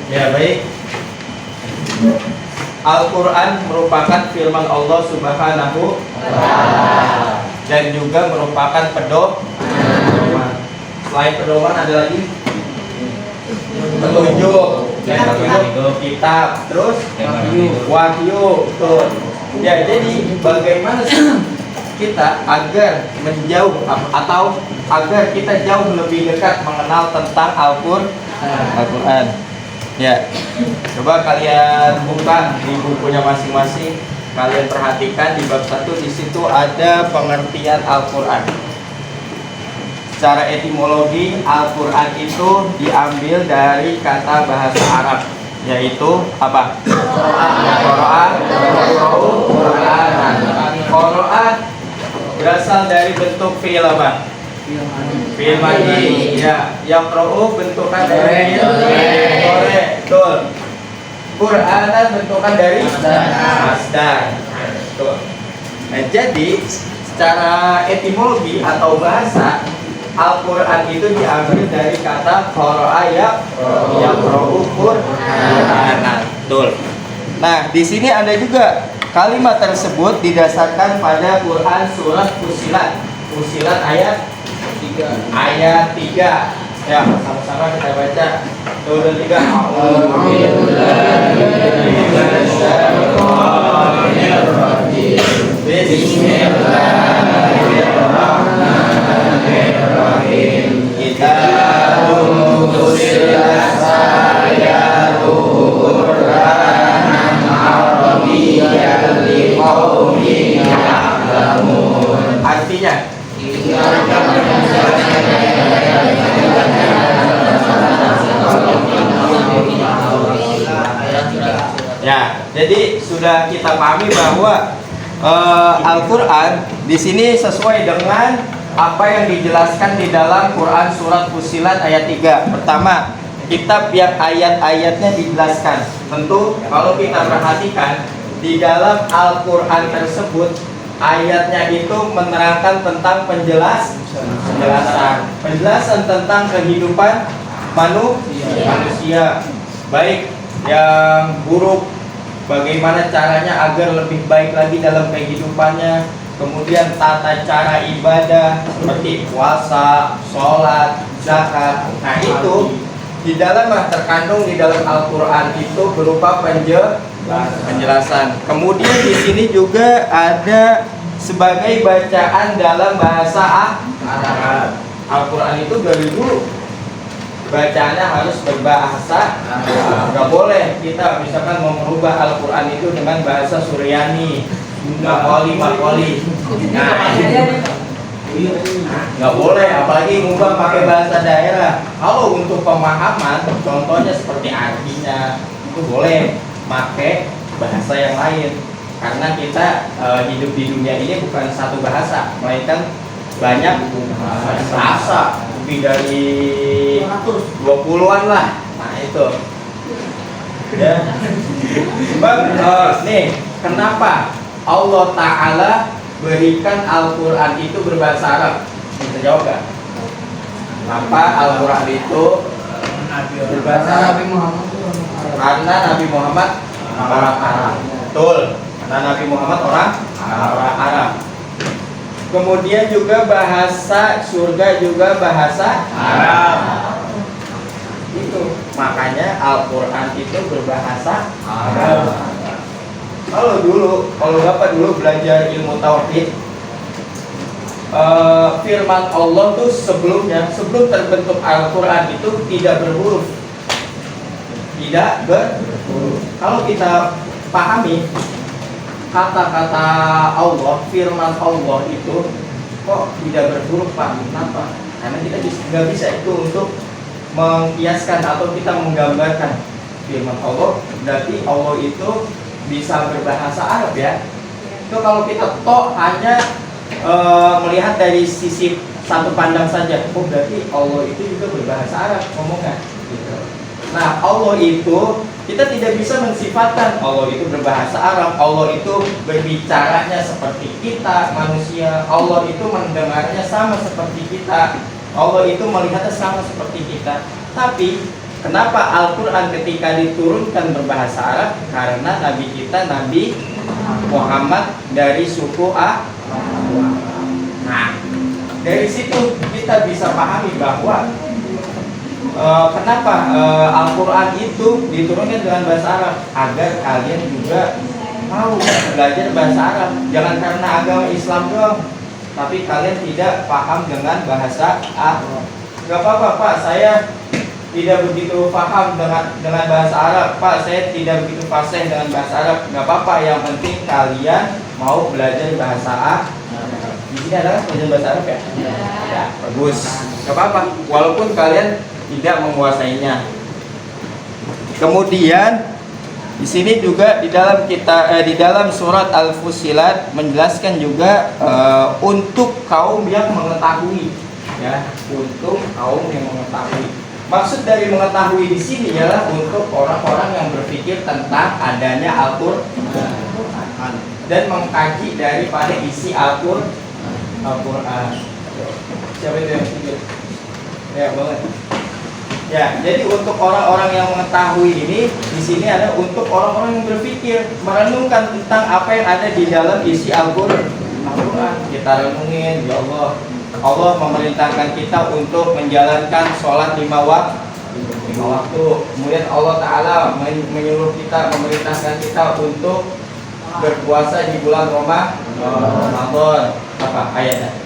Ya baik. Al-Quran merupakan firman Allah Subhanahu wa Ta'ala dan juga merupakan pedoman. Selain pedoman ada lagi petunjuk, kitab, terus wahyu. Tuh. Ya jadi bagaimana sih kita agar menjauh atau agar kita jauh lebih dekat mengenal tentang Al-Quran. Ya, coba kalian buka di bukunya masing-masing. Kalian perhatikan di bab 1 di situ ada pengertian Al-Quran. Secara etimologi, Al-Quran itu diambil dari kata bahasa Arab, yaitu apa? Qur'an, Qur'an berasal dari bentuk fi'il apa? Fi'il madhi. Ya, yaqra'u bentukan dari qore. Betul. Qur'anan bentukan dari masdar. Betul. Nah, jadi secara etimologi atau bahasa, Al-Quran itu diambil dari kata qara'a yaqra'u Qur'anan. Betul. Nah, di sini ada juga kalimat tersebut didasarkan pada Quran surat Fussilat. Fussilat ayat 3. Ya, sama-sama kita baca. 2 3. Bismillahirrahmanirrahim. Kitabun fussilat ayatul Qur'anan Arabiyyan liqaumin ya'lamun. Artinya ya, jadi sudah kita pahami bahwa Al-Quran di sini sesuai dengan apa yang dijelaskan di dalam Quran surat Fussilat ayat 3. Pertama, kitab yang ayat-ayatnya dijelaskan. Tentu kalau kita perhatikan di dalam Al-Quran tersebut, ayatnya itu menerangkan tentang penjelasan tentang kehidupan manusia, baik yang buruk, bagaimana caranya agar lebih baik lagi dalam kehidupannya, kemudian tata cara ibadah seperti puasa, sholat, zakat. Nah itu di dalam terkandung di dalam Al-Quran itu berupa penjelasan. Kemudian di sini juga ada sebagai bacaan dalam bahasa Arab. Al-Quran itu dari dulu bacaannya harus berbahasa Arab. Gak boleh kita misalkan mau merubah Al-Quran itu dengan bahasa Suryani, Makoli. Nah, nggak boleh, apalagi ngubah pakai bahasa daerah. Kalau untuk pemahaman, contohnya seperti artinya, itu boleh pakai bahasa yang lain. Karena kita hidup di dunia ini bukan satu bahasa, melainkan banyak bahasa, lebih dari 20-an lah. Nah itu. Ya. Sebab nih, kenapa Allah Ta'ala berikan Al-Quran itu berbahasa Arab? Bisa jawab gak? Kenapa Al-Quran itu berbahasa Arab? Karena Nabi Muhammad orang Arab. Betul. Karena Nabi Muhammad orang Arab. Kemudian juga bahasa surga juga bahasa Arab. Itu makanya Al-Quran itu berbahasa Arab. Kalau Bapak dulu belajar ilmu tauhid, firman Allah tuh sebelum terbentuk Al-Quran itu tidak berhuruf. Kalau kita pahami kata-kata Allah, firman Allah itu kok tidak berhuruf, Pak? Kenapa? Karena kita nggak bisa itu untuk mengkiaskan atau kita menggambarkan firman Allah. Berarti Allah itu bisa berbahasa Arab ya. Itu kalau kita hanya melihat dari sisi satu pandang saja, oh berarti Allah itu juga berbahasa Arab ngomongnya. Gitu. Nah Allah itu kita tidak bisa mensifatkan Allah itu berbahasa Arab. Allah itu berbicaranya seperti kita manusia. Allah itu mendengarnya sama seperti kita. Allah itu melihatnya sama seperti kita. Tapi Kenapa Al-Quran ketika diturunkan berbahasa Arab? Karena Nabi kita Nabi Muhammad dari suku A. Nah, dari situ kita bisa pahami bahwa kenapa Al-Quran itu diturunkan dengan bahasa Arab, agar kalian juga mau belajar bahasa Arab. Jangan karena agama Islam doang, tapi kalian tidak paham dengan bahasa Arab. Gak apa-apa Pak, saya tidak begitu paham dengan bahasa Arab. Pak, saya tidak begitu fasih dengan bahasa Arab. Gak apa-apa, yang penting kalian mau belajar bahasa Arab. Di sini adalah belajar bahasa Arab ya? Ya, bagus. Gak apa-apa, walaupun kalian tidak menguasainya. Kemudian di sini juga di dalam surat Al-Fussilat menjelaskan juga untuk kaum yang mengetahui, ya, untuk kaum yang mengetahui. Maksud dari mengetahui di sini ialah untuk orang-orang yang berpikir tentang adanya Al-Qur'an dan mengkaji daripada isi Al-Qur'an. Siapa itu yang pikir? Ya, boleh. Ya, jadi untuk orang-orang yang mengetahui ini, di sini ada untuk orang-orang yang berpikir, merenungkan tentang apa yang ada di dalam isi Al-Qur'an. Kita renungin, ya Allah. Allah memerintahkan kita untuk menjalankan sholat 5 waktu. Kemudian Allah Ta'ala menyuruh kita, memerintahkan kita untuk berpuasa di bulan Ramadan. Apa ayatnya?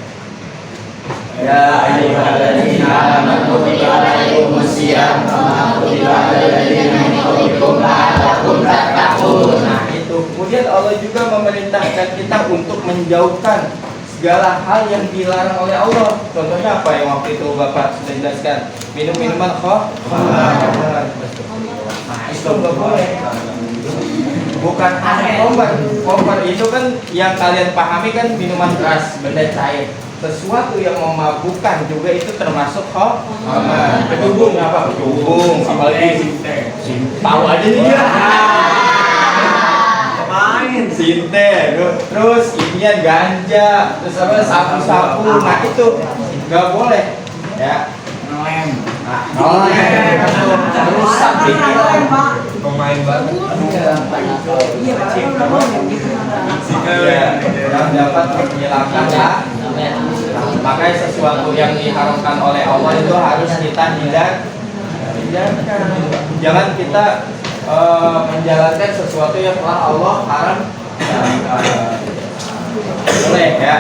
Ya ayyuhalladzina amanu kutiba alaikumusiyam kama kutiba alal ladzina min qablikum la'allakum tattaqun. Nah, itu. Kemudian Allah juga memerintahkan kita untuk menjauhkan segala hal yang dilarang oleh Allah. Contohnya apa yang waktu itu Bapak sudah jelaskan? Minum-minuman khamar. Nah, itu nggak boleh. Bukan khamar itu kan yang kalian pahami kan minuman keras, benda cair. Sesuatu yang memabukkan juga itu termasuk khamar. Kedubung apa? Kedubung, apalagi tahu aja nih dia. Sinte, terus inian ganja, terus apa sapu-sapu. Nah itu nggak boleh, ya. Nolem, rusak pikiran. Pemain banget. Yang dapat menghilangkan ya. Makanya sesuatu yang diharamkan oleh Allah itu harus kita hindarkan. Jangan kita menjalankan sesuatu yang telah Allah haram. Boleh ya.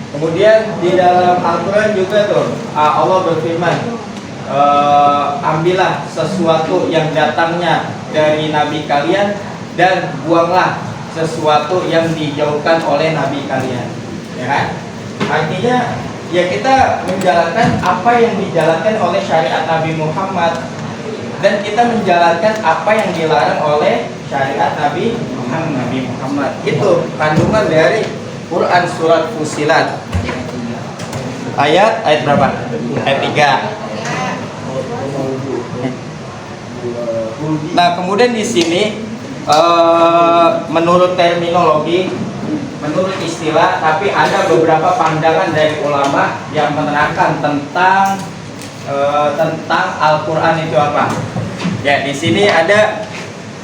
Kemudian di dalam Al-Quran juga tuh Allah berfirman, ambillah sesuatu yang datangnya dari nabi kalian dan buanglah sesuatu yang dijauhkan oleh nabi kalian. Ya kan? Artinya ya kita menjalankan apa yang dijalankan oleh syariat Nabi Muhammad, dan kita menjalankan apa yang dilarang oleh syariat Nabi Muhammad. Itu kandungan dari Quran surat Fussilat. Ayat berapa? Ayat 3. Nah, kemudian di sini menurut terminologi, menurut istilah, tapi ada beberapa pandangan dari ulama yang menerangkan tentang Al-Quran itu apa. Ya, di sini ada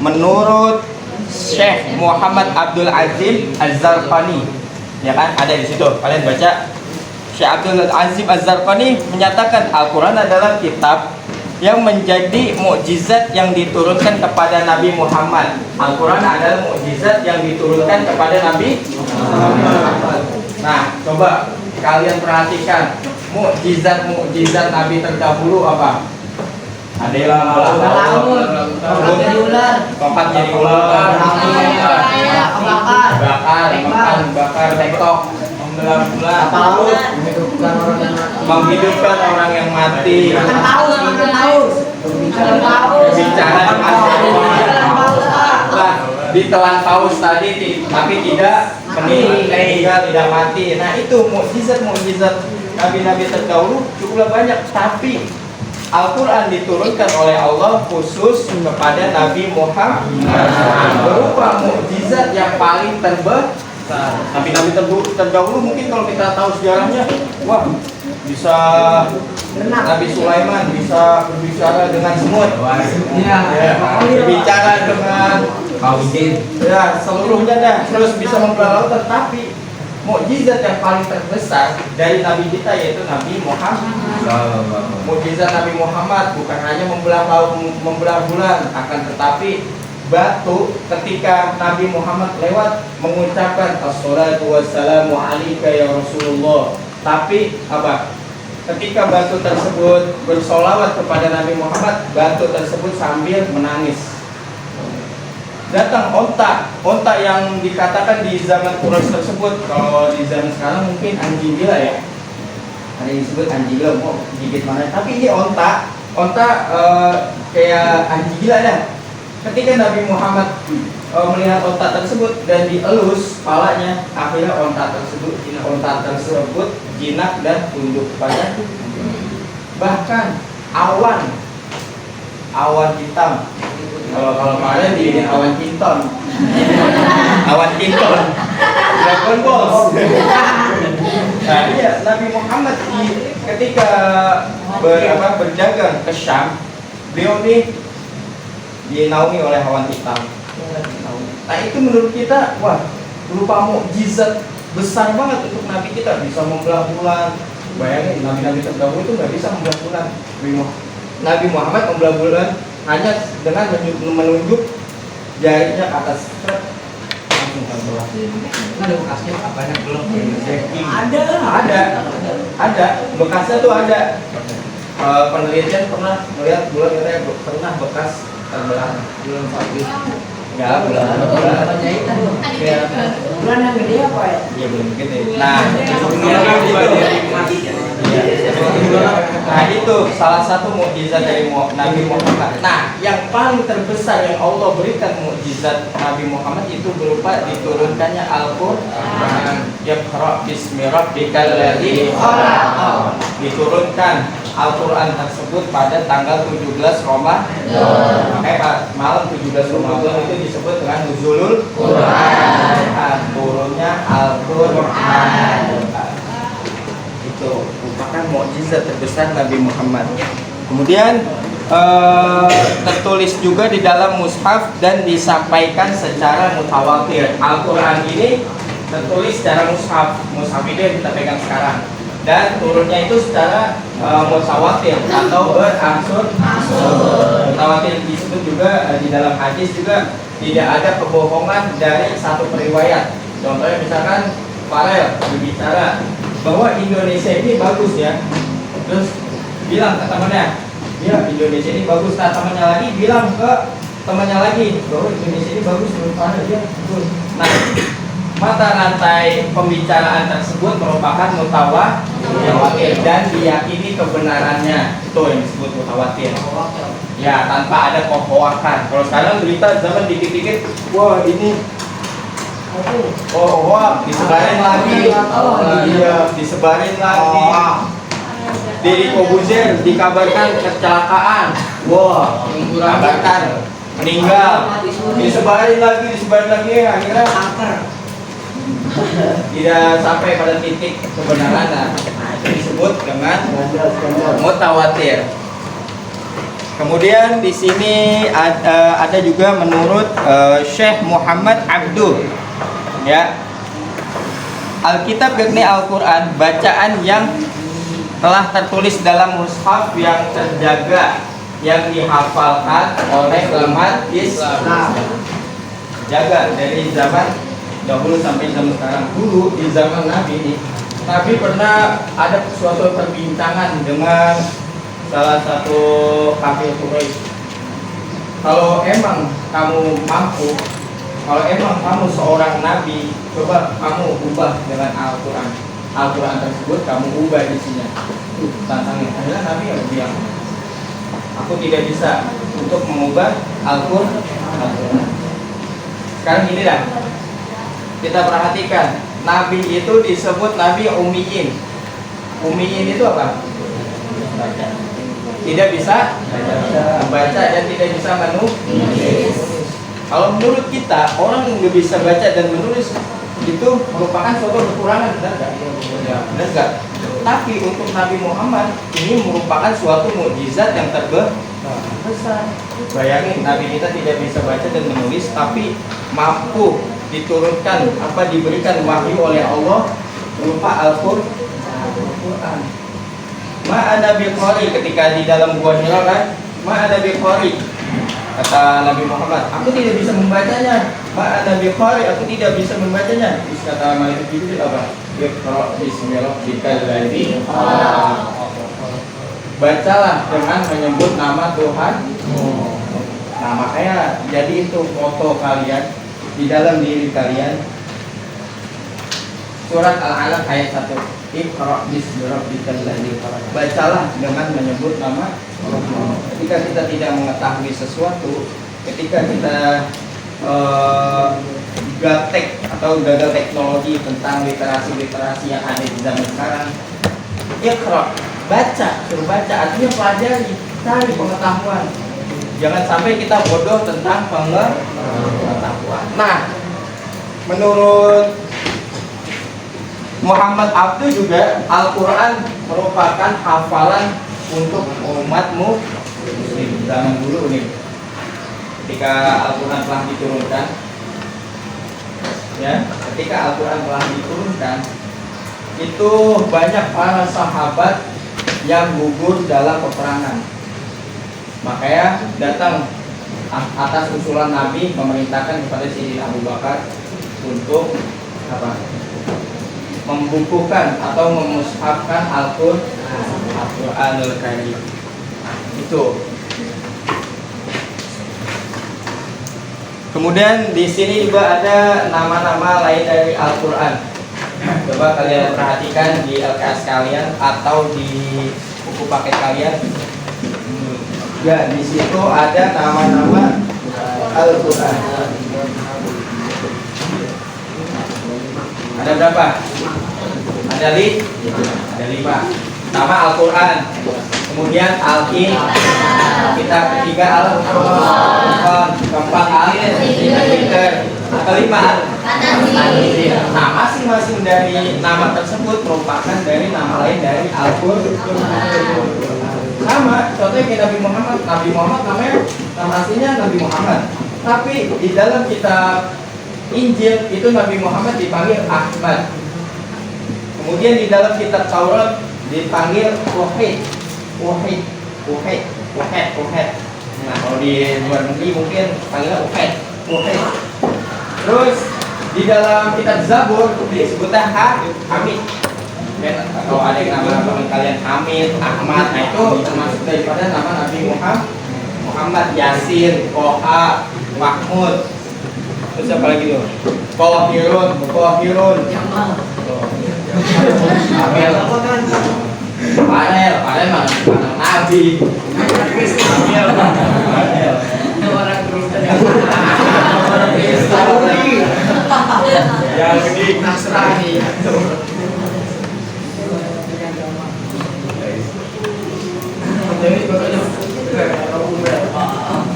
menurut Syekh Muhammad Abdul Azim Az-Zarqani, ya kan, ada di situ. Kalian baca. Syekh Abdul Azim Az-Zarqani menyatakan Al-Quran adalah kitab yang menjadi mukjizat yang diturunkan kepada Nabi Muhammad. Al-Quran adalah mukjizat yang diturunkan kepada Nabi Muhammad. Nah, coba kalian perhatikan mukjizat Nabi terdahulu apa? Ada yang jadi ular, tongkat jadi ular, bakar, tektok, menghidupkan orang yang mati, bicara ditelan paus tadi, tapi tidak meninggal, tidak mati. Nah, itu mukjizat nabi-nabi terdahulu cukuplah banyak, tapi Al-Quran diturunkan oleh Allah khusus kepada Nabi Muhammad berupa mukjizat yang paling terbesar. Nabi-nabi terdahulu mungkin kalau kita tahu sejarahnya, wah, bisa Nabi Sulaiman bisa berbicara dengan semut, berbicara dengan ya seluruhnya dah, terus bisa membelah lautan. Tapi mukjizat yang paling terbesar dari Nabi kita yaitu Nabi Muhammad. Mukjizat Nabi Muhammad bukan hanya membelah laut, membelah bulan, akan tetapi batu ketika Nabi Muhammad lewat mengucapkan assalatu wassalamu alaika ya Rasulullah. Tapi apa? Ketika batu tersebut bersolawat kepada Nabi Muhammad, batu tersebut sambil menangis. Datang onta yang dikatakan di zaman Quraisy tersebut, kalau di zaman sekarang mungkin anjing gila ya. Ada yang disebut anjing gila, mau gigit mana? Tapi ini onta kayak anjing gila dah. Ketika Nabi Muhammad melihat onta tersebut dan dielus kepalanya, akhirnya onta tersebut jinak dan tunduk pada. Bahkan awan hitam, kalau kemarin di awan kinton, Dragon Ball. Nah, iya, Nabi Muhammad ketika berdagang ke Syam, beliau ini dinaungi oleh awan hitam. Nah, itu menurut kita, wah, berupa mukjizat besar banget untuk Nabi kita, bisa membelah bulan. Bayangin, Nabi-Nabi terdahulu itu nggak bisa membelah bulan. Nabi Muhammad membelah bulan hanya dengan menunjuk jarinya ke atas, langsung terbelah. Ada bekasnya apanya belum? Ada bekasnya tuh ada. Penelitian pernah melihat bulan katanya pernah bekas terbelah. Belum pagi. Enggak, bulan yang gede apa ya? Iya, belum gede. Nah, itu salah satu mukjizat dari Nabi Muhammad. Nah, yang paling terbesar yang Allah berikan mukjizat Nabi Muhammad itu berupa diturunkannya Al-Qur'an. Iqra bismi rabbikal ladzi khalaq. Diturunkan Al-Quran tersebut pada tanggal 17 Ramadan. Malam 17 Ramadan itu disebut dengan Nuzulul Quran, turunnya Al-Quran. Itu merupakan mukjizat terbesar Nabi Muhammad. Kemudian tertulis juga di dalam mushaf dan disampaikan secara mutawatir. Al-Quran ini tertulis secara mushaf. Mushaf itu yang kita pegang sekarang. Dan turunnya itu secara mutawatir atau berangsur. Mutawatir disebut juga di dalam hadis juga tidak ada kebohongan dari satu periwayat. Contohnya misalkan Farel berbicara bahwa Indonesia ini bagus ya, terus bilang ke temannya, ya Indonesia ini bagus. Nah, temannya lagi bilang ke temannya lagi bahwa Indonesia ini bagus menurut Farel, ya betul. Nah, mata rantai pembicaraan tersebut merupakan mutawatir dan diyakini kebenarannya, itu yang disebut mutawatir. Ya, tanpa ada kehoakan. Kalau sekarang berita zaman dikit-dikit, wah ini wah disebarin lagi, iya disebarin lagi. Deddy Kobuzer dikabarkan kecelakaan, wah dikabarkan meninggal, disebarin lagi, akhirnya tidak sampai pada titik kebenaran. Nah, itu disebut dengan mutawatir. Kemudian di sini ada juga menurut Syekh Muhammad Abduh, ya, Alkitab yakni Al-Quran, bacaan yang telah tertulis dalam mushaf yang terjaga, yang dihafalkan oleh umat Islam, jaga dari zaman dahulu sampai zaman sekarang. Dulu di zaman Nabi ini, Nabi pernah ada suatu perbincangan dengan salah satu kafir Quraisy. Kalau emang kamu mampu, kalau emang kamu seorang nabi, coba kamu ubah dengan Al-Quran. Al-Quran tersebut kamu ubah isinya. Tantangnya. Akhirnya Nabi yang bilang, aku tidak bisa untuk mengubah Al-Quran. Sekarang gini dah, kita perhatikan, Nabi itu disebut Nabi Ummiyin. Ummiyin itu apa? Tidak bisa membaca dan tidak bisa menulis. Kalau menurut kita, orang yang nggak bisa baca dan menulis itu merupakan suatu kekurangan, benar nggak? Ya, benar nggak? tapi untuk Nabi Muhammad ini merupakan suatu mukjizat yang terbesar. Bayangin, Nabi kita tidak bisa baca dan menulis, tapi mampu diturunkan diberikan wahyu oleh Allah berupa Al-Quran. Ma'ana biqari, ketika di dalam gua Hira kan, ma'ana biqari, kata Nabi Muhammad, aku tidak bisa membacanya. Ma'ana biqari, aku tidak bisa membacanya. Terus kata Malaikat Jibril apa? Iqra bismi rabbikal ladzi khalaq. Bacalah dengan menyebut nama Tuhan. Nah, makanya jadi itu foto kalian di dalam diri kalian. Surat Al-Alaq ayat 1. Iqra bismi rabbikal ladzi khalaq. Bacalah dengan menyebut nama Allah. Ketika kita tidak mengetahui sesuatu, ketika kita gaptek atau gagal teknologi tentang literasi yang ada di zaman sekarang, Iqra, baca, suruh baca, artinya pelajari, cari pengetahuan. Jangan sampai kita bodoh tentang pengetahuan. Nah, menurut Muhammad Abdu juga Al-Quran merupakan hafalan untuk umatmu muslim zaman dulu nih. Ketika Al-Quran telah diturunkan, ya, ketika Al-Quran telah diturunkan, itu banyak para sahabat yang gugur dalam peperangan. Makanya datang atas usulan Nabi memerintahkan kepada Sayyidina Abu Bakar untuk membukukan atau memushafkan Al-Qur'anul Karim. Itu. Kemudian di sini juga ada nama-nama lain dari Al-Qur'an. Coba kalian perhatikan di LKS kalian atau di buku paket kalian. Ya, di situ ada nama-nama Al-Qur'an. Ada berapa? Ada 5. Nama Al-Qur'an. Kemudian Al-Kitab. Kitab ketiga Al-Qur'an. Keempat Al-Twitter. Kelima Al-Tanzil. Nah, masing-masing dari nama tersebut merupakan dari nama lain dari Al-Qur'an. Sama, contohnya kayak Nabi Muhammad. Nabi Muhammad namanya, nama aslinya Nabi Muhammad. Tapi di dalam kitab Injil itu Nabi Muhammad dipanggil Ahmad. Kemudian di dalam kitab Taurat dipanggil Wahid. Nah, kalau di luar negeri mungkin panggilnya Wahid. Terus di dalam kitab Zabur disebutnya Hamid. Kalau ada yang nama kalian Hamid, Ahmad, nah itu termasuk daripada nama Nabi Muhammad. Yasin, Toha, Mahmud. Terus apa lagi tuh? Kohirun. Panel mana Nabi. Orang Kristen. Yang di Nasrani.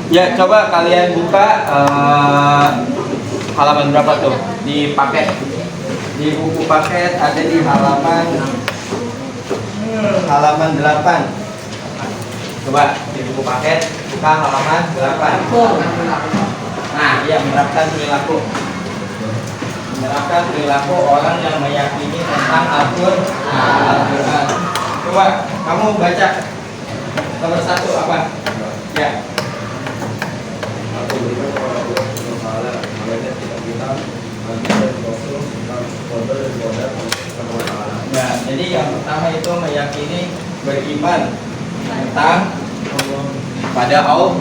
Ya, coba kalian buka halaman berapa tuh di paket? Di buku paket ada di halaman 8. Coba di buku paket buka halaman 8. Nah, iya, menerapkan perilaku orang yang meyakini tentang Al-Qur'an. Coba kamu baca nomor 1 apa? Ya. Nah, jadi yang pertama itu meyakini, beriman tentang pada Allah.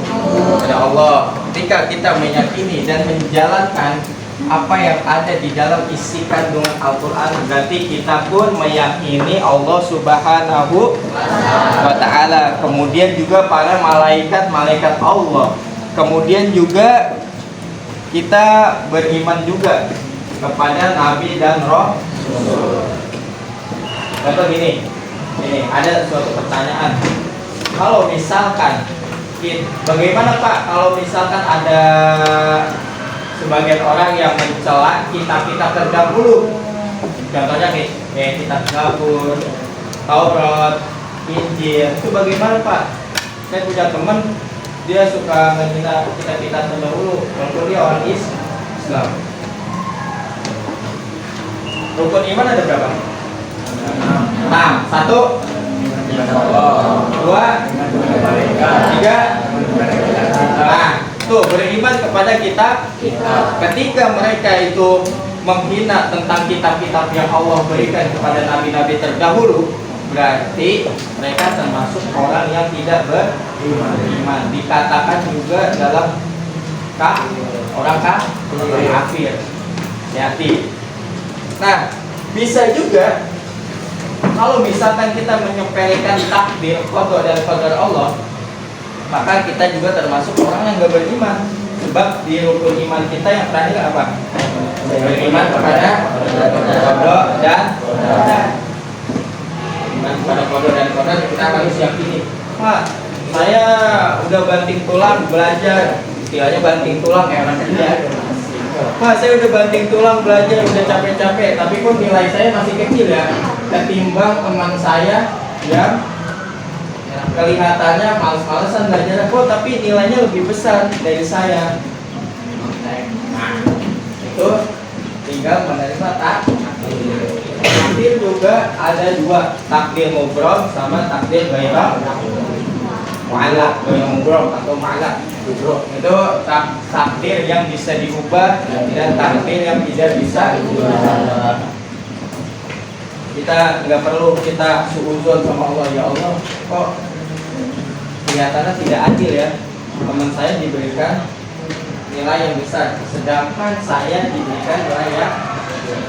Ketika kita meyakini dan menjalankan apa yang ada di dalam isi kandungan Al-Quran, berarti kita pun meyakini Allah Subhanahu wa Ta'ala. Kemudian juga para malaikat Allah. Kemudian juga kita beriman juga kepada Nabi dan Rasul. Contoh gini, ada suatu pertanyaan. Kalau misalkan, bagaimana Pak kalau misalkan ada sebagian orang yang mencela kitab-kitab terdahulu? Contohnya kayak kitab Zabur, Taurat, Injil. Itu bagaimana Pak? Saya punya teman, dia suka menghina kita terdahulu. Kalau dia orang Islam. Rukun iman ada berapa? Nah, 1, 2, 3. Nah, tuh beriman kepada kita. Ketika mereka itu menghina tentang kitab-kitab yang Allah berikan kepada nabi-nabi terdahulu, berarti mereka termasuk orang yang tidak beriman. Dikatakan juga dalam orang kafir. Hati. Nah, bisa juga kalau misalkan kita menyepelekan takdir, qada dan qadar Allah, maka kita juga termasuk orang yang gak beriman. Sebab di rukun iman kita yang terakhir apa? Beriman kepada qada dan qadar. Iman kepada qada dan qadar kita harus yakini. Pak, saya udah banting tulang belajar, istilahnya banting tulang kayak orang kerja. Pak, saya udah banting tulang belajar, udah capek-capek, tapi kok nilai saya masih kecil ya, ketimbang teman saya yang kelihatannya males-malesan belajar, kok tapi nilainya lebih besar dari saya. Nah, itu tinggal menerima takdir. Takdir juga ada dua, takdir mubrom sama takdir ghairah mu'allaq, ghairah mubrom atau mu'allaq. Itu takdir yang bisa diubah dan takdir yang tidak bisa diubah. Kita nggak perlu kita suudzon sama Allah, ya Allah kok kelihatannya tidak adil ya, teman saya diberikan nilai yang besar sedangkan saya diberikan nilai yang kecil.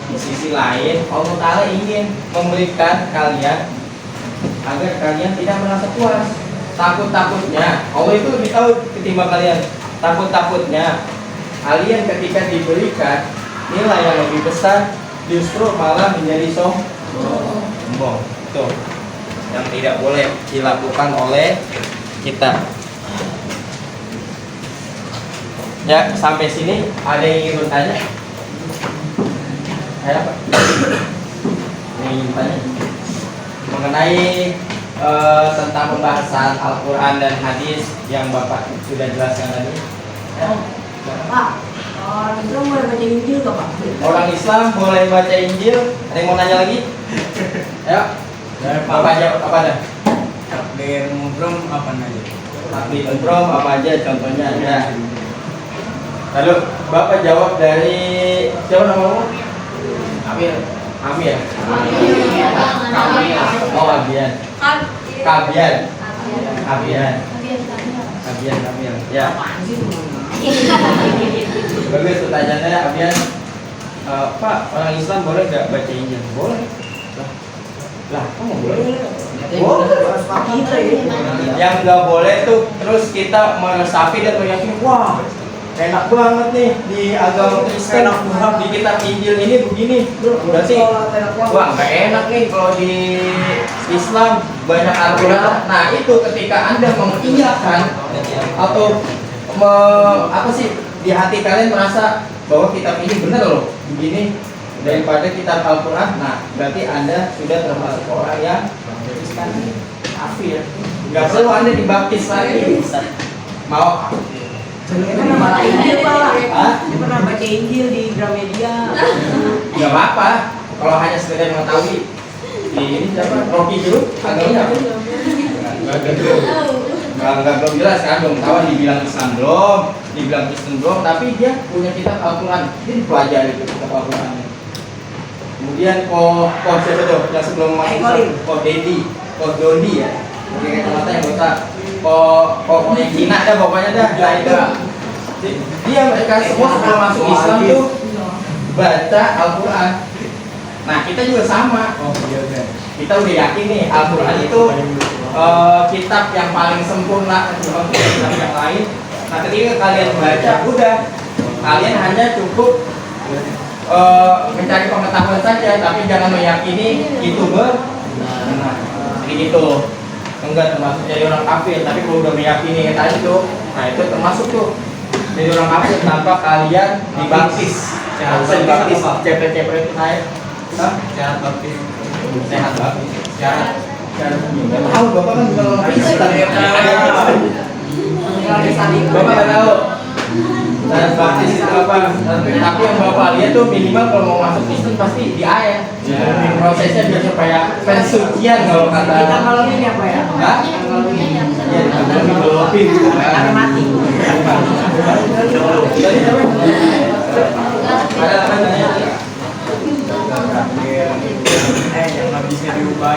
Di sisi lain Allah Ta'ala ingin memberikan kalian agar kalian tidak merasa puas. Takut-takutnya Allah itu lebih tahu ketimbang kalian. Takut-takutnya kalian ketika diberikan nilai yang lebih besar justru malah menjadi sombong. Itu yang tidak boleh dilakukan oleh kita. Ya, sampai sini ada yang ingin bertanya? Apa? Yang ingin tanya mengenai tentang pembahasan Al-Quran dan hadis yang Bapak sudah jelaskan tadi. Pak, orang Islam boleh baca Injil nggak Pak? Orang Islam boleh baca Injil. Ada yang mau nanya lagi? Ayo. Bapak jawab apa dah? Takdir mubrom apa aja? Takdir mubrom apa aja contohnya ya. Lalu Bapak jawab dari siapa namamu? Amir. Amir. Oh, Abian. Kabian. Kabian. Kabian. Ya. Bagus pertanyaannya Abian. Pak, orang Islam boleh nggak baca Injil? Boleh. Lah, kamu boleh? Boleh. Yang nggak boleh tuh terus kita meresapi dan meyakini, wah enak banget nih di agama Kristen, di kitab Injil ini begini, berarti wah nggak enak nih kalau di Islam banyak aturan. Nah itu ketika Anda mengiyakan atau apa sih di hati kalian merasa bahwa kitab ini benar loh begini daripada kitab Al-Quran, nah berarti Anda sudah termasuk orang yang kafir. Nggak perlu Anda dibaptis lagi. Mau Pernah baca Injil Pak? Pernah baca Injil di Gramedia? nggak apa-apa kalau hanya sekedar mengetahui. Ini siapa? Rocky dulu agamanya apa? Nggak belum jelas kan, belum tahu, dibilang Islam belum, dibilang Kristen belum, tapi dia punya kitab Al-Quran, dia dipelajari itu kitab Al-Quran. Kemudian kok siapa tuh yang sebelum masuk Islam? Kok Dedi, kok Dondi ya, pakai kacamata yang botak. Kok Cina dah pokoknya dah. Nah itu dia mereka semua sebelum masuk Islam tuh baca Al-Quran. Nah kita juga sama. Kita udah yakin nih Al-Quran itu kitab yang paling sempurna ketimbang kitab yang lain. Nah ketika kalian baca, udah kalian hanya cukup mencari pengetahuan saja, tapi jangan meyakini itu benar. Jadi gitu. Enggak termasuk jadi orang kafir, tapi kalau udah meyakini tadi tuh, nah itu termasuk tuh jadi orang kafir tanpa kalian dibaptis. Saya dibaptis, CP itu saya Hah? Sehat baptis. Sehat banget. Secara nggak tahu, bapak kan bukan orang Kristen. Bapak nggak tahu. Dan baptis itu apa? Tapi yang bapak lihat tuh minimal kalau mau masuk Kristen pasti di air. Prosesnya biar supaya pensucian kalau kata. Kita malam ini apa ya? Hah? Malam ini. Iya, lebih gelopin. Ada mati. Jadi apa? Ada apa tanya? Yang nggak bisa diubah.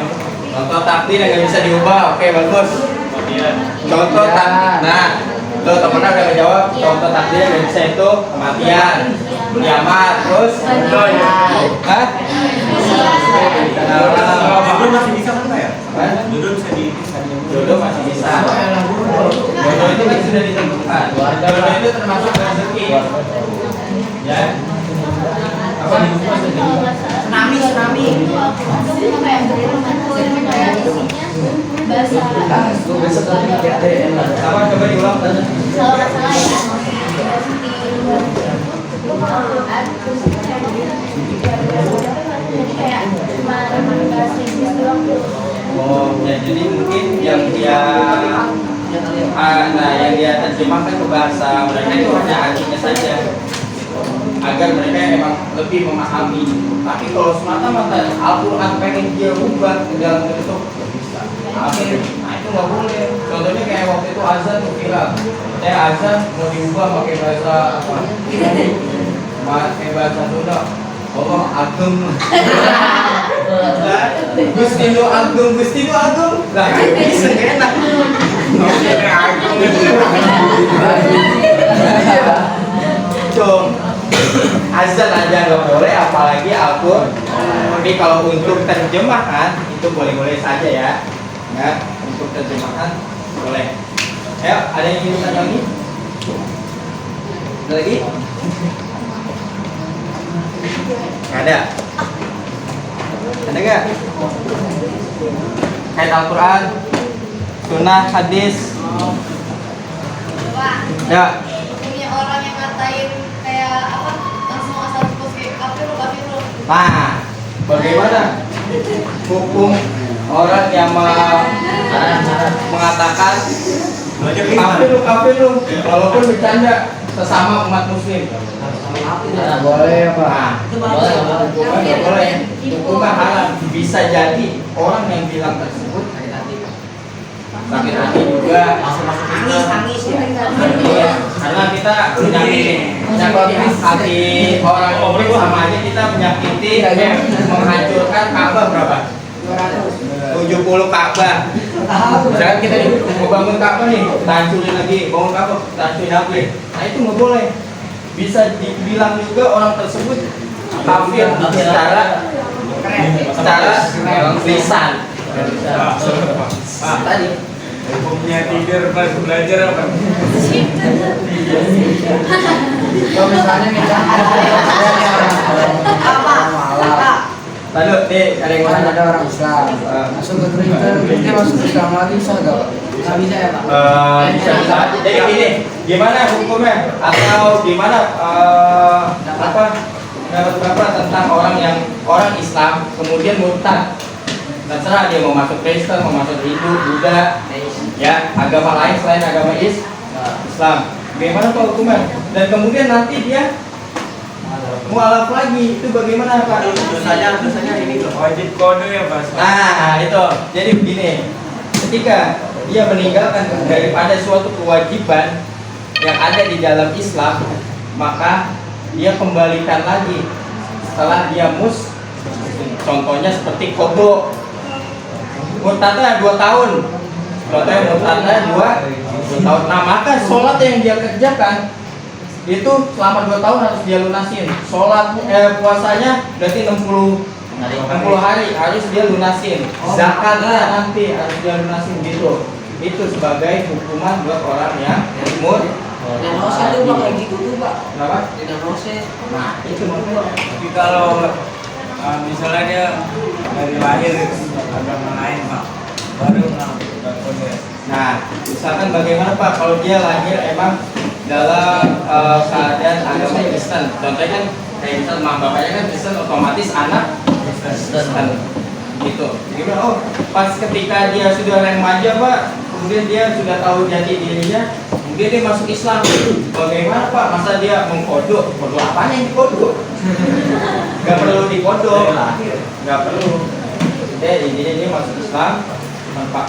Contoh takdir yang nggak bisa diubah. Oke, bagus. Contoh takdir. Nah, lo temennya udah ngejawab. Contoh takdir yang nggak bisa itu kematian, kiamat, terus. Hah? Jodoh masih bisa kan Pak ya? Hah? Jodoh bisa di Jodoh masih bisa. Jodoh itu kan sudah ditentukan. Jodoh itu termasuk rezeki. Ya. Apa? Tsunami. Apa coba diulang tadi? Oh, ya jadi mungkin yang dia yang dia terjemahkan ke bahasa mereka itu hanya artinya saja agar mereka emang lebih memahami. Tapi kalau semata-mata Al-Quran pengen dia ubah ke dalam bentuk nggak bisa. Nah itu nggak boleh. Contohnya kayak waktu itu azan tuh viral. Azan mau diubah pakai bahasa apa? Pakai bahasa Sunda. Allah ageng. Gusti lu ageng. Lah bisa enak. Cung. Azan aja nggak boleh, apalagi Al-Quran. Tapi kalau untuk terjemahan itu boleh-boleh saja ya. Ya, untuk terjemahan boleh. Ayo, ada yang ingin tanya lagi? Ada lagi? Ada. Ada nggak? Kait Al-Quran, Sunnah, hadis. Ya. Punya orang yang ngatain kayak apa langsung asal terus kayak kafir. Nah, bagaimana hukum orang yang mengatakan kafir lu, walaupun bercanda sesama umat muslim? Boleh apa? Nah, boleh. Hukumnya haram. Bisa jadi orang yang bilang tersebut sakit hati juga, Nangis ya. Iya, karena kita menyakiti hati orang lain sama aja kita menyakiti, menghancurkan Ka'bah berapa? 70 Ka'bah. Misalkan kita mau bangun Ka'bah nih, kita hancurin lagi, bangun Ka'bah, kita hancurin lagi. Nah itu nggak boleh. Bisa dibilang juga orang tersebut kafir secara lisan. Tadi hukumnya tidur pas belajar apa? Kalau misalnya kita lalu nih ada yang mau Kan tanya? ada orang Islam masuk ke Kristen, dia masuk Islam lagi bisa gak? nggak bisa ya Pak? Bisa aja. Jadi gini, gimana hukumnya? Atau gimana apa pendapat Bapak tentang orang Islam kemudian murtad? Terserah dia mau masuk Kristen, mau masuk Hindu, Buddha, ya agama lain selain agama Islam. Bagaimana Pak hukumnya? Dan kemudian nanti dia mualaf lagi, itu bagaimana Pak? Dosanya ini loh, wajib kode ya Pak. Nah itu, jadi begini, ketika dia meninggalkan daripada suatu kewajiban yang ada di dalam Islam, maka dia kembalikan lagi setelah dia contohnya seperti kodok, murtadnya 2 tahun, contohnya murtadnya 2 tahun. Nah maka sholat yang dia kerjakan itu selama 2 tahun harus dia lunasin. Sholat puasanya berarti 60 hari harus dia lunasin. Zakatnya nanti harus dia lunasin gitu. Itu sebagai hukuman buat orang yang Dan Rose tuh Pak kayak gitu tuh Pak. Kenapa? Dan Rose. Nah itu maksudnya. Tapi kalau misalnya dia dari lahir agama lain Pak, baru nggak kode. Nah misalkan bagaimana Pak kalau dia lahir emang dalam keadaan agama Kristen, contohnya kan kayak misal bapaknya kan Kristen, otomatis anak Kristen. Gitu. Gimana? Oh, pas ketika dia sudah remaja Pak, kemudian dia sudah tahu jati dirinya, kemudian dia masuk Islam. Bagaimana Pak? Masa dia mengkodok? Kodok apanya yang dikodok? Gak perlu dikodok, gak perlu. Jadi dia masuk Islam,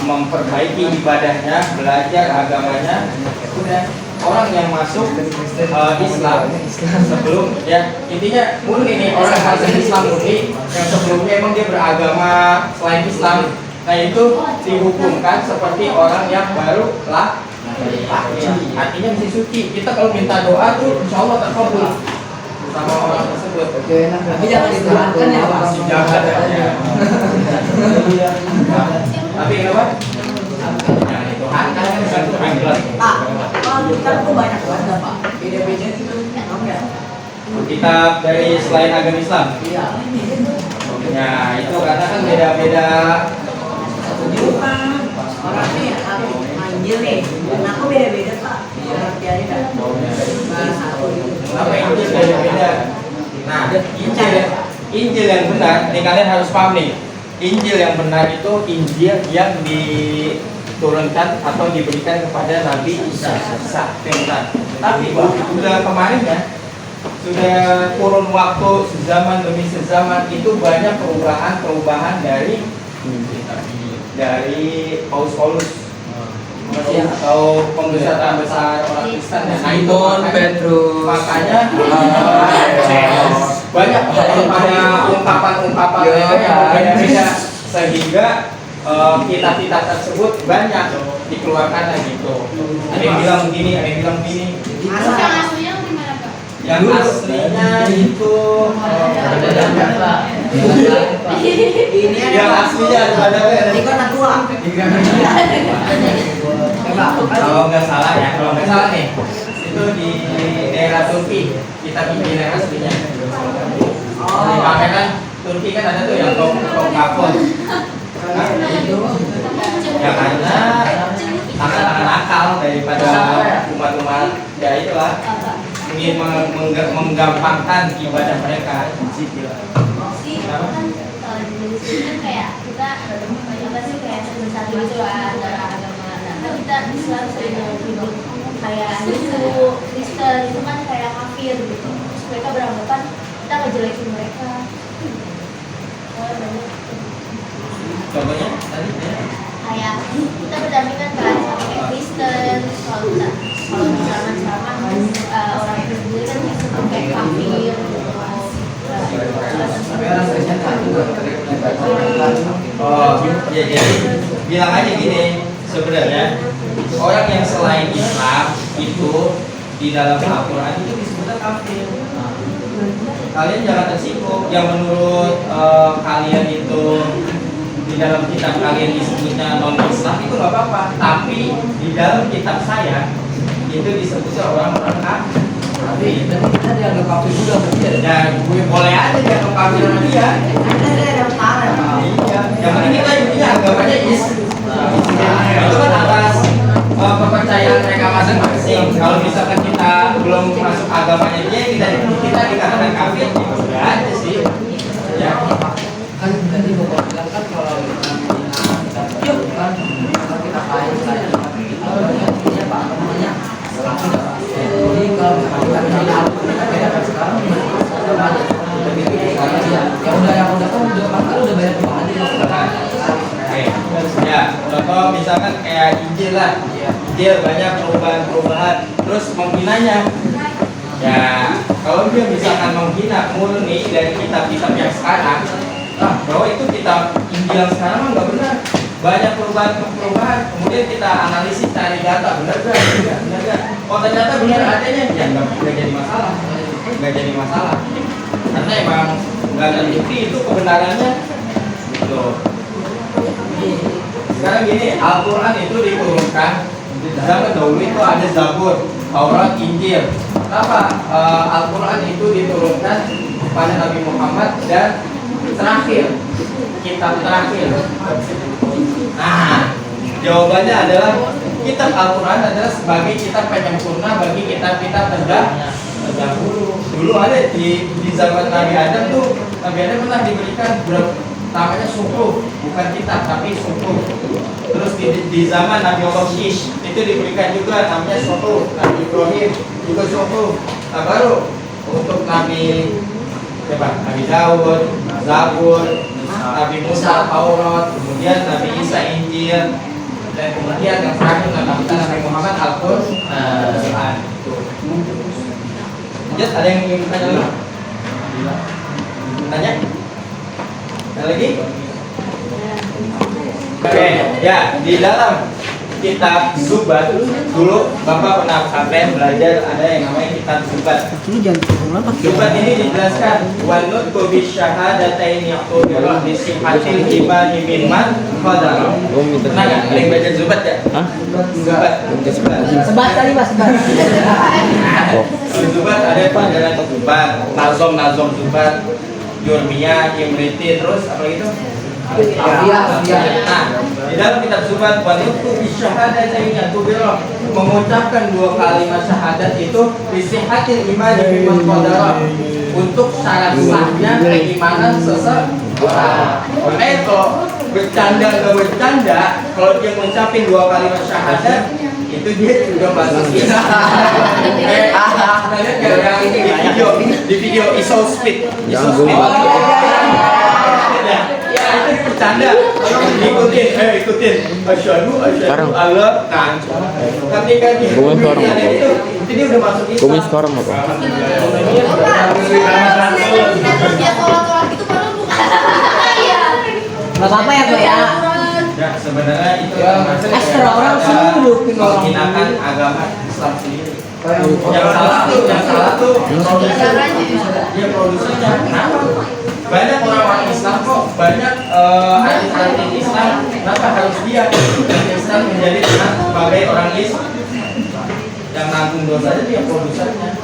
memperbaiki ibadahnya, belajar agamanya. Udah, orang yang masuk Islam sebelum ya intinya murni nih orang masuk Islam murni yang sebelumnya emang dia beragama selain Islam, nah itu dihukumkan seperti orang yang baru lahir, artinya masih suci. Kita kalau minta doa tuh insya Allah terkabul sama orang tersebut. Tapi jangan ditahankan ya Pak. Jangan ya. Tapi kenapa? Jangan ditahankan kan bisa terangkat. Pak, kalau kitab tuh banyak banget Pak. Beda-beda gitu. Tahu nggak? Kitab dari selain agama Islam. Iya. Ya itu karena kan beda-beda. Bukan. Orang nih manggil nih. Nah, aku beda-beda Pak. Pengertiannya kan. Nah, satu gitu. Kenapa Injil beda-beda? Nah, Injil yang benar, nih kalian harus paham nih. Injil yang benar itu Injil yang diturunkan atau diberikan kepada Nabi Isa. Tapi sudah kemarin ya, sudah kurun waktu sezaman demi sezaman itu banyak perubahan dari Paulus atau pembesar-pembesar orang Kristen. Nah itu makanya banyak pada ungkapan-ungkapan yang berbeda-beda sehingga kitab-kitab tersebut banyak dikeluarkan gitu. Ada yang bilang begini, ada yang bilang begini. Terus yang aslinya gimana Kak? Yang aslinya itu Ini ada yang aslinya ada tiga anak tua. kalau nggak salah nih itu di daerah Turki kita Injil yang aslinya. Makanya kan Turki kan ada tuh yang kapal. Ya karena tangan-tangan nakal daripada umat-umat ya itulah ingin menggampangkan ibadah mereka. Sih kan di sini kan kayak kita apa sih kayak bersatu gitu lah antara agama. Nah kita Islam sering hidup kayak Hindu, Kristen itu kan kayak kafir gitu. Terus mereka beranggapan kita ngejelekin mereka. Contohnya tadi ya. Kayak kita berdampingan kan sama kayak Kristen. Kalau ceramah orang Kristen kan disebut kayak kafir gitu. Tapi orang Kristen kan juga terlibat Oh, ya jadi bilang aja gini, sebenarnya orang yang selain Islam itu di dalam Al-Quran itu disebutnya kafir. Kalian jangan tersinggung. Yang menurut kalian itu di dalam kitab kalian disebutnya non Islam itu nggak apa-apa. Tapi di dalam kitab saya itu disebutnya orang-orang kafir. Tapi kita dianggap kafir juga berarti ya. Dan gue boleh aja dianggap kafir sama dia. Ada daftaran Pak. Iya, yang penting kita intinya agamanya Islam. Itu kan atas kepercayaan mereka masing-masing. Kalau misalkan kita belum masuk agamanya dia, kita dikatakan kafir, ya udah aja sih. Ya. Kan tadi bapak bilang kan kalau kita yuk kan kalau kita kaya tapi kita punya apa namanya jadi kalau misalkan kita beda kan sekarang udah banyak yang udah kan udah banyak banget Ya, contoh misalkan kayak Injil lah. Injil banyak perubahan-perubahan. Terus menghinanya. Ya, kalau dia misalkan menghina murni dari kitab-kitab yang sekarang, bahwa itu kitab Injil yang sekarang mah nggak benar. Banyak perubahan-perubahan. Kemudian kita analisis cari data, benar nggak? Oh ternyata benar adanya, ya nggak jadi masalah. Nggak jadi masalah. Karena emang nggak ada bukti itu kebenarannya. Gitu. Sekarang gini, Al-Quran itu diturunkan zaman dahulu itu ada Zabur, Taurat, Injil. Kenapa Al-Quran itu diturunkan pada Nabi Muhammad dan terakhir, kitab terakhir? Nah, jawabannya adalah kitab Al-Quran adalah sebagai kitab penyempurna bagi kitab-kitab Dulu ada di zaman Nabi Adam tuh, Nabi Adam pernah diberikan namanya suku, bukan kitab tapi suku. Terus di zaman Nabi Allah Shish itu diberikan juga namanya suku. Nabi Ibrahim juga suku. Nah, baru untuk Nabi Nabi Daud, Zabur, Nabi Musa, Taurat, kemudian Nabi Isa, Injil, dan kemudian yang terakhir Nabi Muhammad Al-Quran. Lanjut, ada yang ingin tanya lagi? Tanya? Ada lagi? Oke, ya di dalam kitab Zubat dulu Bapak pernah sampai belajar ada yang namanya kitab Zubat. Zubat ini dijelaskan wanut kubis syahadatain yaqulu bi sihatil imani mimman qadara. Pernah nggak ada yang belajar Zubat ya? Zubat. Sebat tadi Mas, sebat. Zubat ada pelajaran Zubat, nazom Zubat, Yurmiyah, Imriti, terus apa gitu? Nah, di dalam kitab Zubat wanut bisyahadatain yaqulu mengucapkan dua kalimat syahadat itu bisihatil imani mimman qadara untuk syarat sahnya keimanan seseorang. Kalau bercanda nggak bercanda, kalau dia mengucapin dua kalimat syahadat itu dia juga masuk Islam. Lihat yang di video Iso Speed. Ya itu bercanda. Ikutin. Asyhadu Allah. Nah, ketika dia itu dia udah masuk Islam. Kumis sekarang apa? Gak apa-apa ya Pak ya. Ya sebenarnya itu orang sungguh menghinakan agama Islam sendiri. Yang salah tuh dia produksinya. Kenapa? Banyak orang-orang Islam kok, banyak artis-artis Islam. Kenapa harus dia Islam menjadi sebagai orang Islam? Yang nanggung dosanya dia produsernya.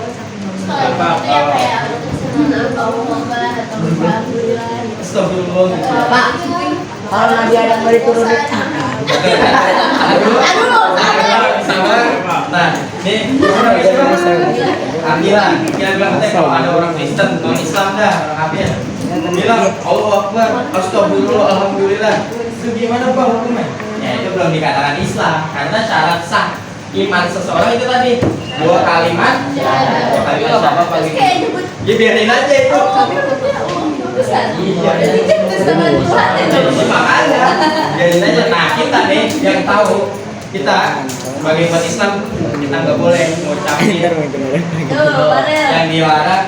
Astagfirullah. Pak, kalau Nabi Adam mau diturunin. Nah, ini Alhamdulillah, kita bilang kalau ada orang Kristen, non Islam dah, orang apa ya? Bilang Allah Akbar, Astagfirullah, Alhamdulillah. Itu gimana Pak hukumnya? Ya itu belum dikatakan Islam, karena syarat sah iman seseorang itu tadi dua kalimat apa gitu. Ya biarin aja itu. Iya. Makanya biarin aja. Nah kita nih yang tahu, kita sebagai umat Islam kita nggak boleh ngucapin yang dilarang.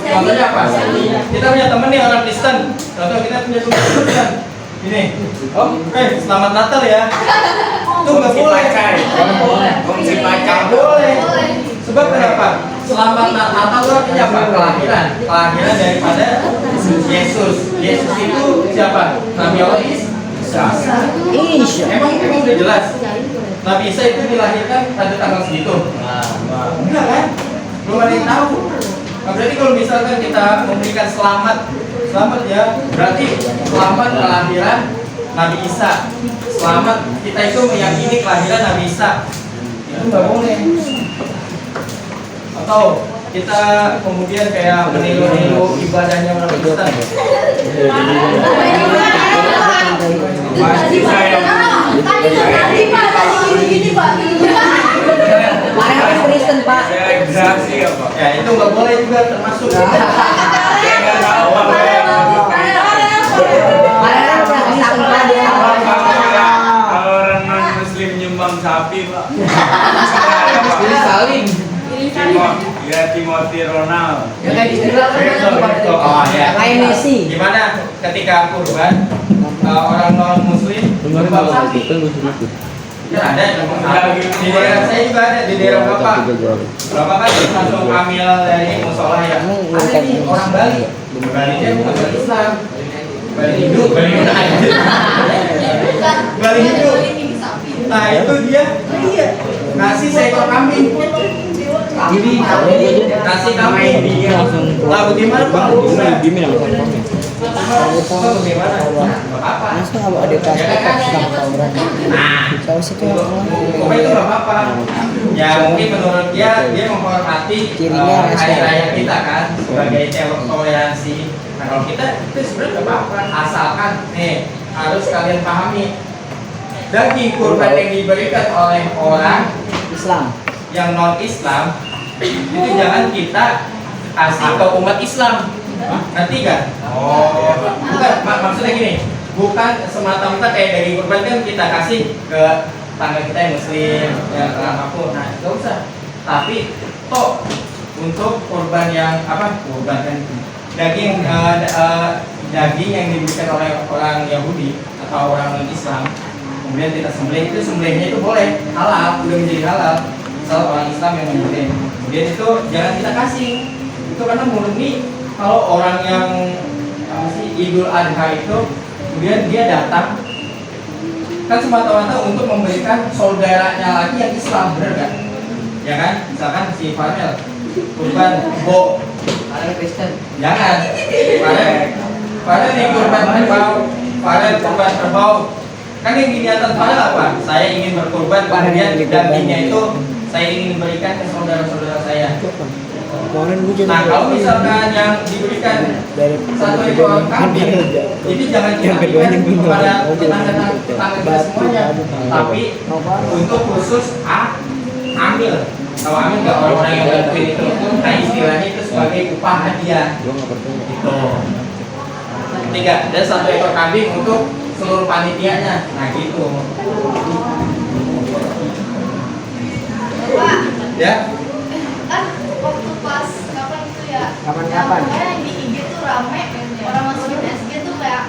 Contohnya apa? Kita punya temen nih orang Kristen. Contoh kita punya temen Kristen. Ini, selamat Natal ya. Itu nggak boleh. Nggak boleh. Sebab kenapa? Selamat Natal itu artinya apa? Kelahiran daripada Yesus. Yesus itu siapa? Nabi Allah Isa. Emang udah jelas. Nabi Isa itu dilahirkan pada tanggal segitu. Enggak kan? Belum ada yang tahu. Nah, berarti kalau misalkan kita memberikan selamat ya, berarti selamat kelahiran Nabi Isa. Selamat kita itu meyakini kelahiran Nabi Isa. Itu nggak boleh. Atau kita kemudian kayak meniru ibadahnya orang Kristen. Pasti saya Kristen Pak. saya gerasi ya Pak. Ya itu nggak boleh juga termasuk. Saya nggak tahu apa yang kalau orang non Muslim nyumbang sapi Pak. Ini saling. Timothy Ronald. Oh ya. Kayak Messi. Gimana ketika kurban orang non Muslim nyumbang sapi? Kan ada yang di daerah saya juga ada, di daerah Bapak. Bapak kan langsung ambil dari musola ya. Ada nih orang Bali. Bali dia bukan Bali Islam. Bali Hindu. Bali Hindu. Nah itu dia ngasih seekor kambing. Kasih kambing. Lah bagaimana Pak? Bagaimana? Apa? ada kelas Ya kan? tentang tawuran. Nah, Tahu sih tuh pokoknya itu nggak apa-apa. Ya mungkin menurut dia menghormati Cirinya hari respect. raya kita kan sebagai toleransi. Nah kalau kita itu sebenarnya nggak apa-apa, asalkan harus kalian pahami daging kurban yang diberikan oleh orang Islam. yang non Islam itu jangan kita kasih ke umat Islam. Nanti kan? Oh, bukan maksudnya gini, bukan semata-mata kayak daging kurban kan kita kasih ke tangga kita yang muslim, yang apapun. Nah, nggak usah. Tapi toh untuk kurban yang kurban kan daging daging yang diberikan oleh orang Yahudi atau orang non Islam, kemudian kita sembelih, itu sembelihnya itu boleh halal, udah menjadi halal. Misal orang Islam yang menyembelih, kemudian itu jangan kita kasih. Itu karena murni kalau orang yang Idul Adha itu kemudian dia datang kan semata-mata untuk memberikan saudaranya lagi yang Islam, benar kan? Ya kan? Misalkan si Farel kurban bo, Ada Kristen. jangan Farel nih kurban kerbau, Farel kurban kerbau. Kan yang diniatan Farel apa? Saya ingin berkurban, kemudian dagingnya itu saya ingin berikan ke saudara-saudara saya. Nah kalau misalkan yang diberikan dari satu ekor kambing, itu jangan kita berikan kepada tetangga kita semuanya, tapi untuk khusus amil. Kalau amil nggak orang-orang yang bantuin itu, nah istilahnya itu sebagai upah hadiah. Gitu. Tiga, dan satu ekor kambing untuk seluruh panitianya. Nah gitu. Pak, Ya. kan waktu pas kapan itu ya? Kapan-kapan? Yang pokoknya di IG tuh rame, orang masukin SG tuh kayak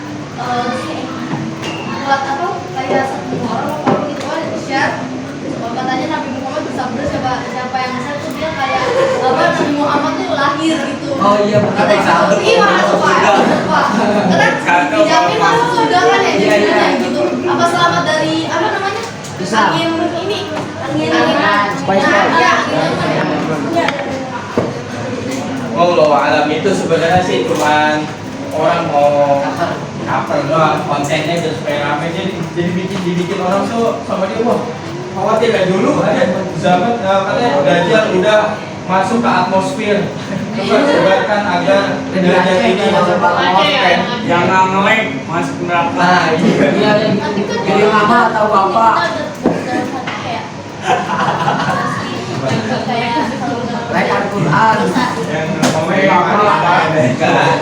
buat apa? Kayak satu orang gitu kan share. Katanya Nabi Muhammad bersabda siapa yang share tuh dia kayak Nabi Muhammad tuh lahir gitu. Oh iya, benar. Katanya iya masuk Pak. Karena dijamin masuk surga kan ya jadinya gitu. Apa selamat dari apa namanya? Islam. Angin ini, angin Spice ya, Girls. ya, ya. Wallahu alam itu sebenarnya sih cuman orang mau cover doang, kontennya biar supaya rame, jadi dibikin orang tuh sama dia wah khawatir kan. Dulu ada zaman katanya Dajjal udah masuk ke atmosfer, coba sebarkan agar Dajjal ini masuk ke atmosfer. Jangan ngelek masuk neraka. Nah iya. Iya, Nanti kan jadi mama atau bapak. Like Al-Quran. Yang enggak,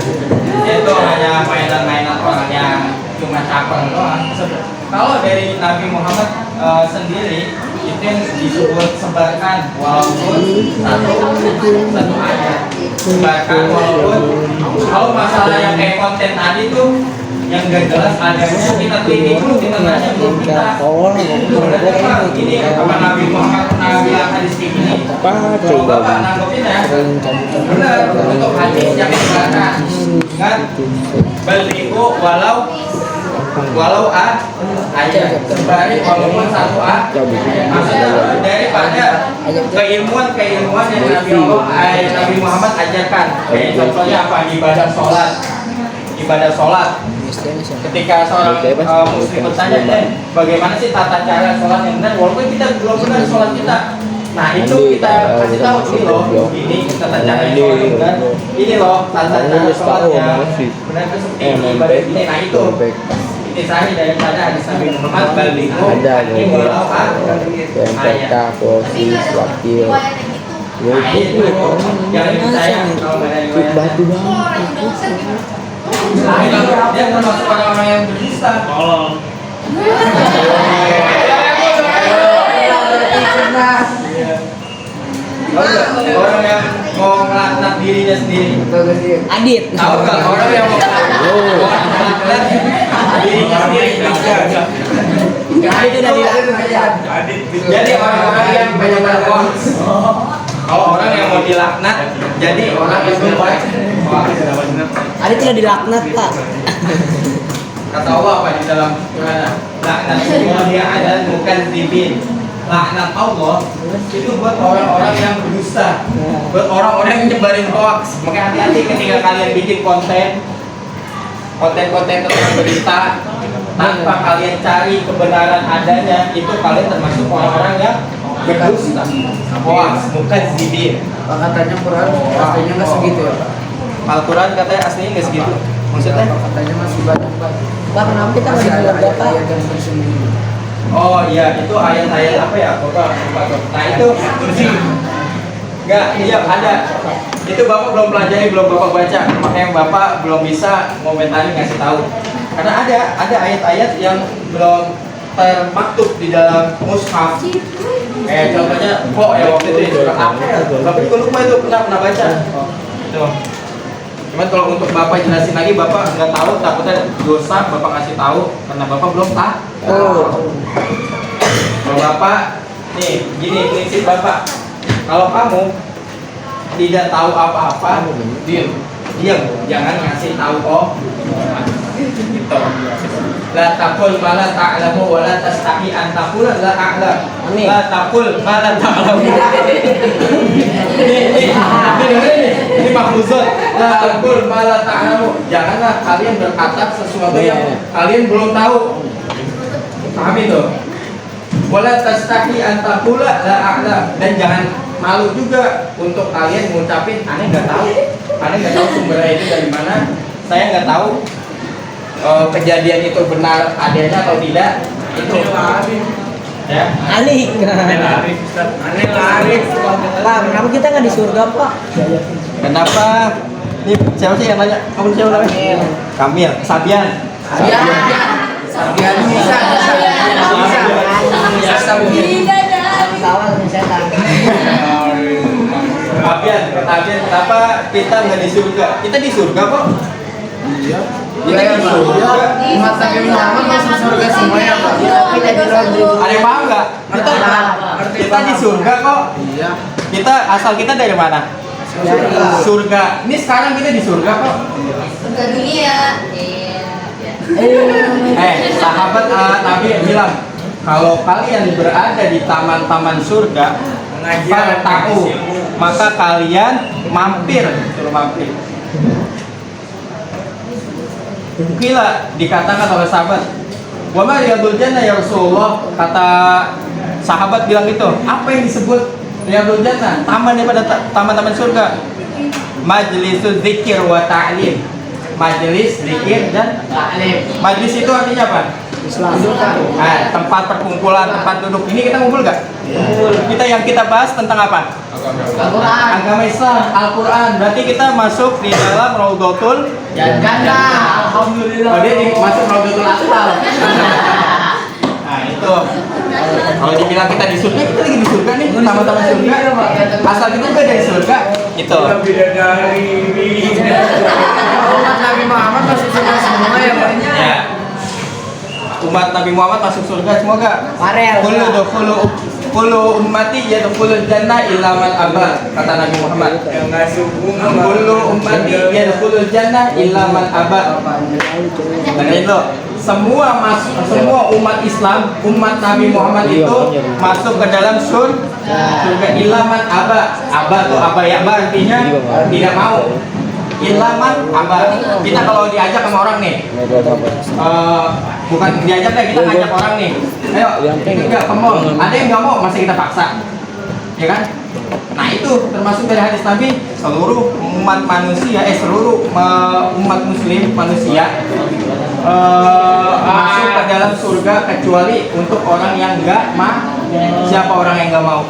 itu hanya mainan-mainan orang yang cuma caper doang. Kalau dari Nabi Muhammad sendiri itu yang disebut sebarkan walaupun satu ayat, sebarkan walaupun kalau masalah yang kayak konten tadi tuh yang gak jelas adanya kita teliti dulu, kita tanya dulu kita sebenarnya Pak ini apa Nabi Muhammad pernah bilang hadis kayak gini, coba Pak nanggepin ya benar untuk hadis yang disebarkan kan baliku walau ayat sebari walaupun satu maksudnya daripada keilmuan yang Nabi Muhammad ajarkan, kayak contohnya apa, ibadah sholat. Ketika seorang muslim bertanya, bagaimana sih tata cara sholat yang benar, walaupun kita belum benar sholat kita. Nah itu kita kasih tahu ini loh, ini tata cara sholat yang benar, ini loh tata cara sholatnya benar itu seperti ini, ibadah ini. Nah itu sahih daripada hadis Nabi Muhammad baliku ini walau PMPK, posis, wakil, nah itu jangan percaya kalau nggak ada riwayat. batu banget. Orang Indonesia gimana? Dia termasuk orang-orang yang berdusta. Tolong. Orang yang mau melaknat dirinya sendiri. Adit. Tahu nggak orang yang mau melaknat dirinya sendiri? Itu dari Adit gitu. Jadi orang-orang yang banyak berdoa. Kalau orang yang mau dilaknat, jadi orang yang berbuat. Adit tidak dilaknat, Pak. Kata Allah apa di dalam Quran? Laknat semua dia ada bukan dibin. Laknat Allah itu buat orang-orang yang berdusta, buat orang-orang yang nyebarin hoax. Makanya hati-hati ketika kalian bikin konten tentang berita, tanpa kalian cari kebenaran adanya, itu kalian termasuk orang-orang yang berdusta. Wah, mukadzibin. Pak, katanya Quran aslinya nggak segitu ya Pak? Al-Quran katanya aslinya nggak segitu. Maksudnya? Pak, katanya masih banyak Pak. Pak, kenapa kita nggak Masih ada disebut Bapak? ayat-ayat yang tersembunyi. Oh iya, itu ayat-ayat apa ya? Bapak, nah itu enggak, iya ada. Itu Bapak belum pelajari, belum Bapak baca. Makanya Bapak belum bisa komentari ngasih tahu. Karena ada ayat-ayat yang belum termaktub di dalam mushaf. Kayak contohnya kok ya waktu itu surat apa ya? Bapak juga lupa itu pernah baca. Itu. Cuman kalau untuk Bapak jelasin lagi, Bapak nggak tahu, takutnya dosa, Bapak ngasih tahu karena Bapak belum tahu. Kalau Bapak, nih, gini prinsip Bapak. Kalau kamu tidak tahu apa-apa, diam, jangan ngasih tahu gitu. La taqul ma la ta'lamu wa la tastahi an taqula la a'lam. La taqul ma la ta'lamu. Ini mahfuzat. La taqul ma la ta'lamu. Janganlah kalian berkata sesuatu yang kalian belum tahu. Paham itu? Wala tastahi an taqula la a'lam, dan jangan malu juga untuk kalian ngucapin aneh nggak tahu sumbernya itu dari mana, saya nggak tahu kejadian itu benar adanya atau tidak. Itu ya Aneh. Aneh lari. Pak, kenapa kita nggak di surga Pak? kenapa. Ini siapa sih yang nanya? Kamu siapa namanya? Kamil, Sabian. Sabian bisa. Ketawa sama setan. Sabian, kenapa kita nggak di surga? Kita di surga kok. Iya. Kita di surga. Umat Nabi Muhammad masuk surga semuanya Pak. Kita di surga. Ada yang paham nggak? Kita di surga kok. Iya. Kita asal kita dari mana? Surga. Ini sekarang kita di surga kok. Surga dunia. Sahabat Nabi bilang, kalau kalian berada di taman-taman surga, tahu, maka kalian suruh mampir. Kila dikatakan oleh sahabat, wa ma riyadul jannah ya Rasulullah. Kata sahabat bilang itu, apa yang disebut riyadul jannah? Taman daripada taman-taman surga. Majlisul zikir wa ta'lim. Majelis zikir dan ta'lim. Majelis itu artinya apa? Islam. Tempat perkumpulan, tempat duduk. Ini kita ngumpul gak? Yang kita bahas tentang apa? Agama Islam, Al-Quran. Berarti kita masuk di dalam Raudhatul Jannah. Alhamdulillah. Oh, dia masuk Raudhatul Athal. Nah itu. Kalau dibilang kita di surga, kita lagi di surga nih, taman-taman surga. Asal kita juga dari surga. Itu. Umat Nabi Muhammad masuk surga semua ya Pak? Ya. Umat Nabi Muhammad masuk surga semoga. Farel. Kullu ummati yadkhulul jannah illa man aba, kata Nabi Muhammad. Yang ngasih bunga. Kullu ummati yadkhulul jannah illa man aba. Dengerin lo. Semua umat Islam, umat Nabi Muhammad itu masuk ke dalam surga illa man aba. Aba tuh aba ya, artinya tidak mau. Ilaman aba. Kita kalau diajak sama orang nih, bukan diajak deh, kita ngajak orang nih. Ayo, enggak kamu. Ada yang nggak mau, masa kita paksa, ya kan? Nah itu termasuk dari hadis Nabi, seluruh umat manusia, seluruh umat Muslim manusia masuk ke dalam surga kecuali untuk orang yang nggak mau. Siapa orang yang nggak mau?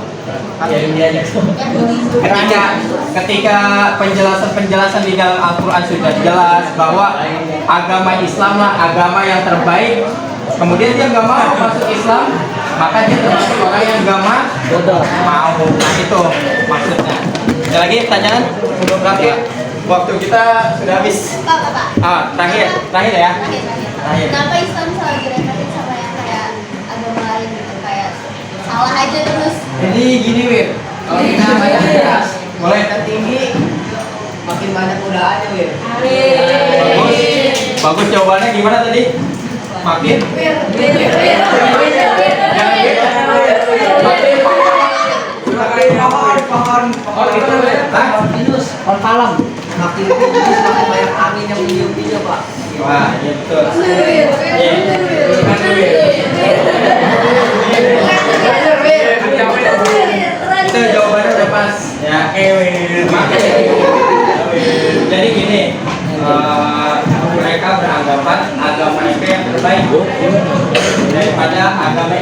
Ketika penjelasan di dalam Al-Quran sudah jelas bahwa agama Islam lah agama yang terbaik, kemudian dia nggak mau masuk Islam, maka dia termasuk orang yang nggak mau. Nah itu maksudnya. Ada lagi pertanyaan? Sebelum terakhir, waktu kita sudah habis. Pak. Terakhir ya. Terakhir. Kenapa Islam selalu diremehkan sama yang kayak agama lain gitu, kayak salah aja terus? Jadi gini Wir, kalau kita banyak keras, Boleh. tinggi, makin banyak godaannya Wir. Bagus jawabannya gimana tadi? Makin. Pohon itu Wir. Pohon palem. Makin tinggi, makin banyak angin yang meniup-niup Pak. Wah, iya betul. Itu jawabannya udah pas ya. Jadi gini, mereka beranggapan agama mereka yang terbaik daripada agama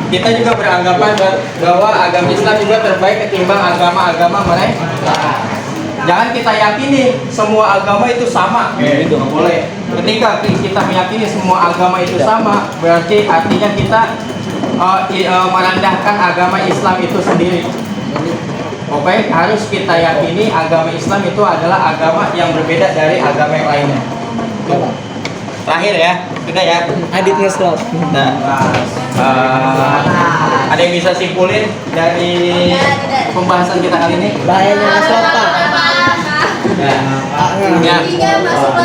kita juga beranggapan bahwa agama Islam juga terbaik ketimbang agama-agama mereka. Jangan kita yakini semua agama itu sama, itu nggak boleh. Ketika kita meyakini semua agama itu sama, berarti artinya kita merendahkan agama Islam itu sendiri. Oke, harus kita yakini agama Islam itu adalah agama yang berbeda dari agama yang lainnya. Terakhir ya, sudah ya. Adit nge-slot. Nah, ada yang bisa simpulin dari pembahasan kita kali ini? Bahayanya nge-slot, Pak. Ya. Tiga masuk lagi.